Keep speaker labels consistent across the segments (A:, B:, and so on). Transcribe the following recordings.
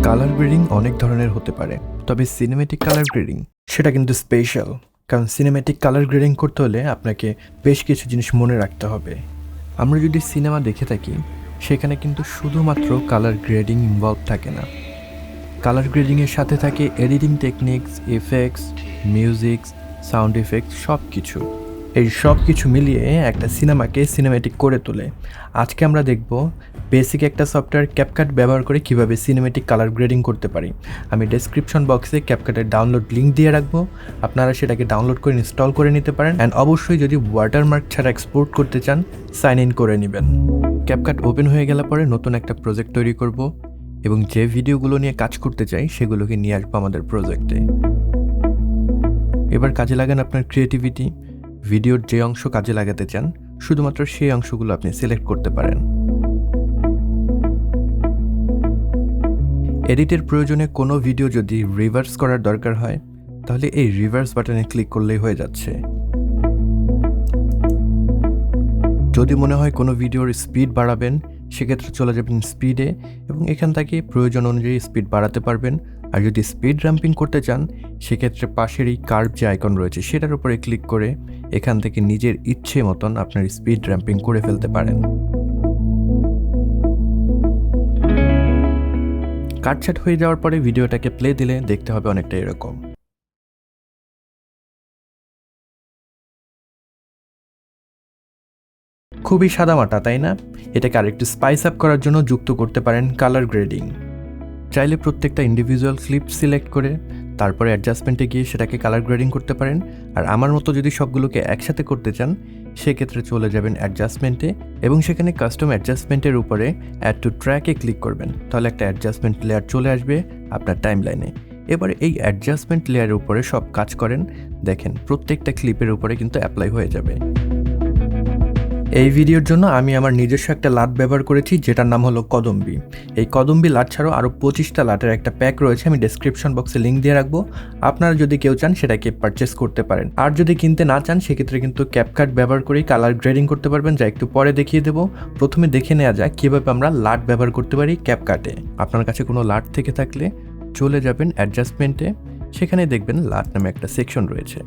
A: Colour grading অনেক ধরনের হতে পারে, তবে সিনেমেটিক কালার গ্রেডিং সেটা কিন্তু স্পেশাল। কারণ সিনেমেটিক কালার গ্রেডিং করতে হলে আপনাকে বেশ কিছু জিনিস মনে রাখতে হবে। আমরা যদি সিনেমা দেখে থাকি সেখানে কিন্তু শুধুমাত্র কালার গ্রেডিং ইনভলভ থাকে না। কালার গ্রেডিংয়ের সাথে থাকে editing techniques, effects, music, sound effects, সব কিছু। এই সব কিছু মিলিয়ে একটা সিনেমাকে সিনেমেটিক করে তোলে। আজকে আমরা দেখব বেসিক একটা সফটওয়্যার ক্যাপকাট ব্যবহার করে কিভাবে সিনেমেটিক কালার গ্রেডিং করতে পারি। আমি ডেসক্রিপশন বক্সে ক্যাপকাটের ডাউনলোড লিঙ্ক দিয়ে রাখবো, আপনারা সেটাকে ডাউনলোড করে ইনস্টল করে নিতে পারেন। অ্যান্ড অবশ্যই যদি ওয়াটারমার্ক ছাড়া এক্সপোর্ট করতে চান সাইন ইন করে নেবেন। ক্যাপকাট ওপেন হয়ে গেলে পরে নতুন একটা প্রজেক্ট তৈরি করব এবং যে ভিডিওগুলো নিয়ে কাজ করতে চাই সেগুলোকে নিয়ে আসবো আমাদের প্রজেক্টে। এবার কাজে লাগান আপনার ক্রিয়েটিভিটি। ভিডিওর যে অংশ কাজে লাগাতে চান শুধুমাত্র সেই অংশগুলো আপনি সিলেক্ট করতে পারেন। এডিটের প্রয়োজনে কোনো ভিডিও যদি রিভার্স করার দরকার হয় তাহলে এই রিভার্স বাটনে ক্লিক করলেই হয়ে যাচ্ছে। যদি মনে হয় কোনো ভিডিওর স্পিড বাড়াবেন সেক্ষেত্রে চলে যাবেন স্পিডে এবং এখান থেকে প্রয়োজন অনুযায়ী স্পিড বাড়াতে পারবেন। আর যদি স্পিড র্যাম্পিং করতে চান সেক্ষেত্রে পাশের এই কার্ভ যে আইকন রয়েছে সেটার উপরে ক্লিক করে এখান থেকে নিজের ইচ্ছে মতন আপনার স্পিড র্যাম্পিং করে ফেলতে পারেন। কাটছাট হয়ে যাওয়ার পরে ভিডিওটাকে প্লে দিলে দেখতে হবে অনেকটা এরকম। খুবই সাদামাটা, তাই না? এটাকে আরেকটু স্পাইস আপ করার জন্য যুক্ত করতে পারেন কালার গ্রেডিং। চাইলে প্রত্যেকটা ইন্ডিভিজুয়াল ক্লিপ সিলেক্ট করে তারপরে অ্যাডজাস্টমেন্টে গিয়ে সেটাকে কালার গ্রেডিং করতে পারেন। আর আমার মতো যদি সবগুলোকে একসাথে করতে চান সেক্ষেত্রে চলে যাবেন অ্যাডজাস্টমেন্টে এবং সেখানে কাস্টম অ্যাডজাস্টমেন্টের উপরে অ্যাড টু ট্র্যাকে ক্লিক করবেন। তাহলে একটা অ্যাডজাস্টমেন্ট লেয়ার চলে আসবে আপনার টাইমলাইনে। এবারে এই অ্যাডজাস্টমেন্ট লেয়ারের উপরে সব কাজ করেন, দেখেন প্রত্যেকটা ক্লিপের উপরে কিন্তু অ্যাপ্লাই হয়ে যাবে। এই ভিডিওর জন্য আমি আমার নিজস্ব একটা লাট ব্যবহার করেছি যেটার নাম হলো কদম্বি। এই কদম্বি লাট ছাড়াও আরও 25টা লাটের একটা প্যাক রয়েছে, আমি ডেসক্রিপশন বক্সে লিঙ্ক দিয়ে রাখবো। আপনারা যদি কেউ চান সেটাকে পারচেস করতে পারেন। আর যদি কিনতে না চান সেক্ষেত্রে কিন্তু ক্যাপকাট ব্যবহার করেই কালার গ্রেডিং করতে পারবেন, যা একটু পরে দেখিয়ে দেবো। প্রথমে দেখে নেওয়া যাক কীভাবে আমরা লাট ব্যবহার করতে পারি ক্যাপকাটে। আপনার কাছে কোনো লাট থেকে থাকলে চলে যাবেন অ্যাডজাস্টমেন্টে, সেখানে দেখবেন লাট নামে একটা সেকশন রয়েছে,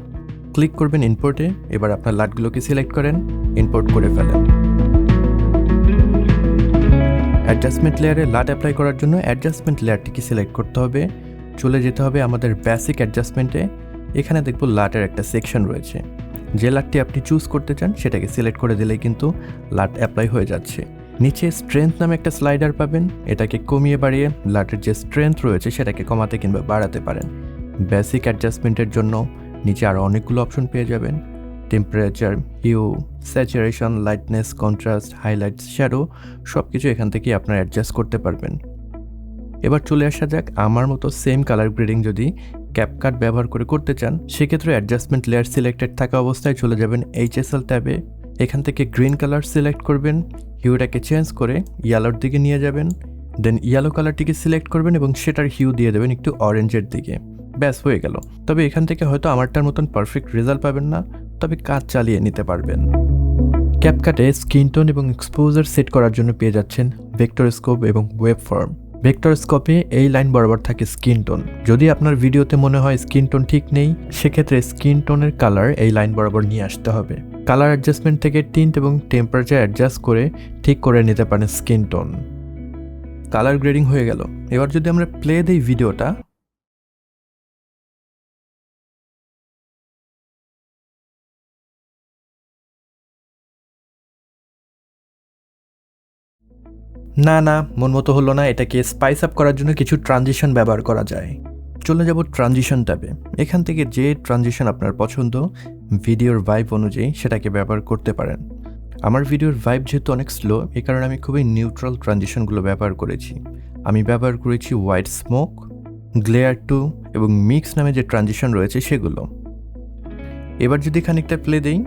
A: ক্লিক করবেন ইম্পোর্টে। এবার আপনার লাটগুলোকে সিলেক্ট করেন, ইম্পোর্ট করে ফেলেন। অ্যাডজাস্টমেন্ট লেয়ারে লাট অ্যাপ্লাই করার জন্য অ্যাডজাস্টমেন্ট লেয়ারটিকে সিলেক্ট করতে হবে, চলে যেতে হবে আমাদের বেসিক অ্যাডজাস্টমেন্টে। এখানে দেখব লাটের একটা সেকশন রয়েছে, যে লাটটি আপনি চুজ করতে চান সেটাকে সিলেক্ট করে দিলেই কিন্তু লাট অ্যাপ্লাই হয়ে যাচ্ছে। নিচে স্ট্রেংথ নামে একটা স্লাইডার পাবেন, এটাকে কমিয়ে বাড়িয়ে লাটের যে স্ট্রেংথ রয়েছে সেটাকে কমাতে কিংবা বাড়াতে পারেন। বেসিক অ্যাডজাস্টমেন্টের জন্য নিচে আরও অনেকগুলো অপশন পেয়ে যাবেন, temperature, hue, saturation, lightness, contrast, highlights, shadow, সব কিছু এখান থেকেই আপনারা অ্যাডজাস্ট করতে পারবেন। এবার চলে আসা যাক আমার মতো সেম কালার গ্রেডিং যদি ক্যাপকাট ব্যবহার করে করতে চান সেক্ষেত্রে অ্যাডজাস্টমেন্ট লেয়ার সিলেক্টেড থাকা অবস্থায় চলে যাবেন HSL ট্যাবে। এখান থেকে গ্রিন কালার সিলেক্ট করবেন, হিউটাকে চেঞ্জ করে ইয়েলোর দিকে নিয়ে যাবেন, দেন ইয়েলো কালারটিকে সিলেক্ট করবেন এবং সেটার হিউ দিয়ে দেবেন একটু অরেঞ্জের দিকে। ব্যাস হয়ে গেল। তবে এখান থেকে হয়তো আমারটার মতন পারফেক্ট রেজাল্ট পাবেন না, তবে কাজ চালিয়ে নিতে পারবেন। ক্যাপকাটে স্কিন টোন এবং এক্সপোজার সেট করার জন্য পেয়ে যাচ্ছেন ভেক্টর স্কোপ এবং ওয়েব ফর্ম। ভেক্টর স্কোপে এই লাইন বরাবর থাকে স্কিন টোন। যদি আপনার ভিডিওতে মনে হয় স্কিন টোন ঠিক নেই সেক্ষেত্রে স্কিন টোনের কালার এই লাইন বরাবর নিয়ে আসতে হবে। কালার অ্যাডজাস্টমেন্ট থেকে টিন্ট এবং টেম্পারেচার অ্যাডজাস্ট করে ঠিক করে নিতে পারেন স্কিন টোন। কালার গ্রেডিং হয়ে গেল। এবার যদি আমরা প্লে দিই ভিডিওটা, না মন মতো হলো না, এটাকে স্পাইস আপ করার জন্য কিছু ট্রানজিশন ব্যবহার করা যায়। চলে যাব ট্রানজিশন ট্যাবে। এখান থেকে যে ট্রানজিশন আপনার পছন্দ ভিডিওর ভাইব অনুযায়ী সেটাকে ব্যবহার করতে পারেন। আমার ভিডিওর ভাইব যেহেতু অনেক স্লো এই কারণে আমি খুবই নিউট্রাল ট্রানজিশনগুলো ব্যবহার করেছি। আমি ব্যবহার করেছি হোয়াইট স্মোক, গ্লেয়ার টু এবং মিক্স নামে যে ট্রানজিশন রয়েছে সেগুলো। এবার যদি খানিকটা প্লে দেই,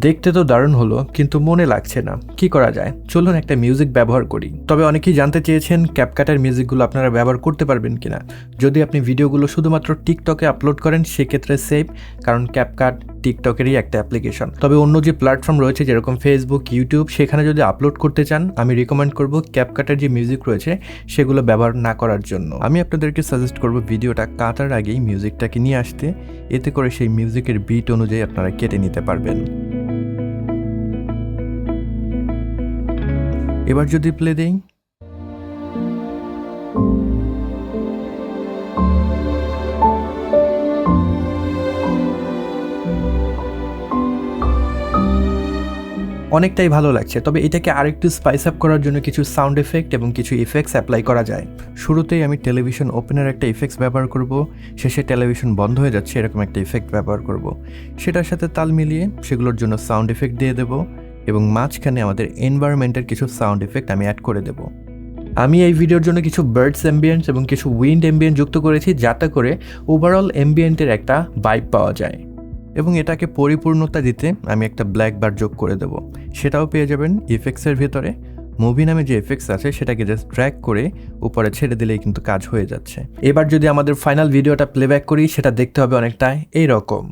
A: দেখতে তো দারুণ হলো, কিন্তু মনে লাগছে না। কি করা যায়? চলুন একটা মিউজিক ব্যবহার করি। তবে অনেকেই জানতে চেয়েছেন ক্যাপকাটের মিউজিকগুলো আপনারা ব্যবহার করতে পারবেন কিনা। যদি আপনি ভিডিওগুলো শুধুমাত্র টিকটকে আপলোড করেন সেক্ষেত্রে সেফ, কারণ ক্যাপকাট টিকটকেরই একটা অ্যাপ্লিকেশন। তবে অন্য যে প্ল্যাটফর্ম রয়েছে যেরকম ফেসবুক, ইউটিউব, সেখানে যদি আপলোড করতে চান আমি রিকমেন্ড করব ক্যাপকাটের যে মিউজিক রয়েছে সেগুলো ব্যবহার না করার জন্য। আমি আপনাদেরকে সাজেস্ট করব ভিডিওটা কাটার আগেই মিউজিকটাকে নিয়ে আসতে, এতে করে সেই মিউজিকের বিট অনুযায়ী আপনারা কেটে নিতে পারবেন। এবার যদি প্লে দেই, অনেকটাই ভালো লাগছে। তবে এটাকে আরেকটু স্পাইস আপ করার জন্য কিছু সাউন্ড এফেক্ট এবং কিছু ইফেক্টস অ্যাপ্লাই করা যায়। শুরুতেই আমি টেলিভিশন ওপেনের একটা ইফেক্টস ব্যবহার করব, শেষে টেলিভিশন বন্ধ হয়ে যাচ্ছে এরকম একটা ইফেক্ট ব্যবহার করব। সেটার সাথে তাল মিলিয়ে সেগুলোর জন্য সাউন্ড এফেক্ট দিয়ে দেব এবং মাঝখানে আমাদের এনভায়রনমেন্টের কিছু সাউন্ড এফেক্ট আমি অ্যাড করে দেব। আমি এই ভিডিওর জন্য কিছু বার্ডস অ্যাম্বিয়েন্টস এবং কিছু উইন্ড অ্যাম্বিয়েন্ট যুক্ত করেছি, যাতে করে ওভারঅল অ্যাম্বিয়েন্টের একটা ভাইব পাওয়া যায়। এবং এটাকে পরিপূর্ণতা দিতে আমি একটা ব্ল্যাক বার যোগ করে দেব। সেটাও পেয়ে যাবেন ইফেক্টসের ভেতরে। মুভি নামে যে এফেক্টস আছে সেটাকে জাস্ট ড্র্যাগ করে উপরে ছেড়ে দিলেই কিন্তু কাজ হয়ে যাচ্ছে। এবার যদি আমাদের ফাইনাল ভিডিওটা প্লেব্যাক করি, সেটা দেখতে হবে অনেকটা এইরকম।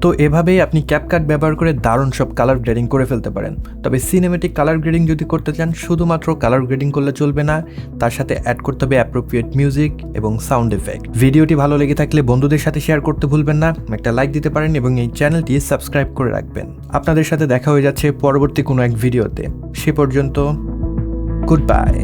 A: তো এভাবেই আপনি ক্যাপকাট ব্যবহার করে দারুণ সব কালার গ্রেডিং করে ফেলতে পারেন। তবে সিনেমেটিক কালার গ্রেডিং যদি করতে চান, শুধুমাত্র কালার গ্রেডিং করলে চলবে না, তার সাথে অ্যাড করতে হবে অ্যাপ্রোপ্রিয়েট মিউজিক এবং সাউন্ড এফেক্ট। ভিডিওটি ভালো লেগে থাকলে বন্ধুদের সাথে শেয়ার করতে ভুলবেন না, একটা লাইক দিতে পারেন এবং এই চ্যানেলটি সাবস্ক্রাইব করে রাখবেন। আপনাদের সাথে দেখা হয়ে যাচ্ছে পরবর্তী কোনো এক ভিডিওতে। সে পর্যন্ত গুড বাই।